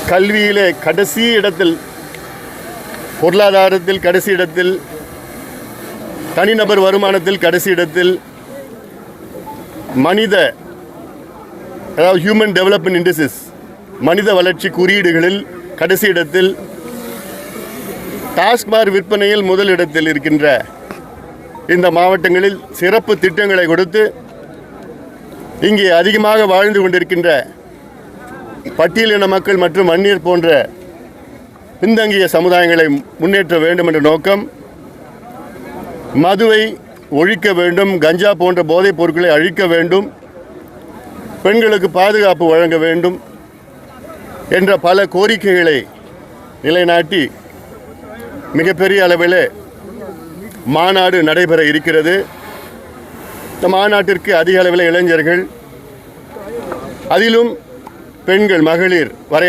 கல்வியிலே கடைசி இடத்தில், பொருளாதாரத்தில் கடைசி இடத்தில், தனிநபர் வருமானத்தில் கடைசி இடத்தில், அதாவது ஹியூமன் டெவலப்மெண்ட் இண்டெக்ஸ் மனித வளர்ச்சி குறியீடுகளில் கடைசி இடத்தில், டாஸ்மாக் விற்பனையில் முதல் இடத்தில் இருக்கின்ற இந்த மாவட்டங்களில் சிறப்பு திட்டங்களை கொடுத்து இங்கே அதிகமாக வாழ்ந்து கொண்டிருக்கின்ற பட்டியலின மக்கள் மற்றும் அந்நியர் போன்ற பின்தங்கிய சமுதாயங்களை முன்னேற்ற வேண்டும் என்ற நோக்கம், மதுவை ஒழிக்க வேண்டும், கஞ்சா போன்ற போதைப் பொருட்களை அழிக்க வேண்டும், பெண்களுக்கு பாதுகாப்பு வழங்க வேண்டும் என்ற பல கோரிக்கைகளை நிலைநாட்டி மிகப்பெரிய அளவில் மாநாடு நடைபெற இருக்கிறது. இந்த மாநாட்டிற்கு அதிக அளவில் இளைஞர்கள், அதிலும் பெண்கள், மகளிர் வரை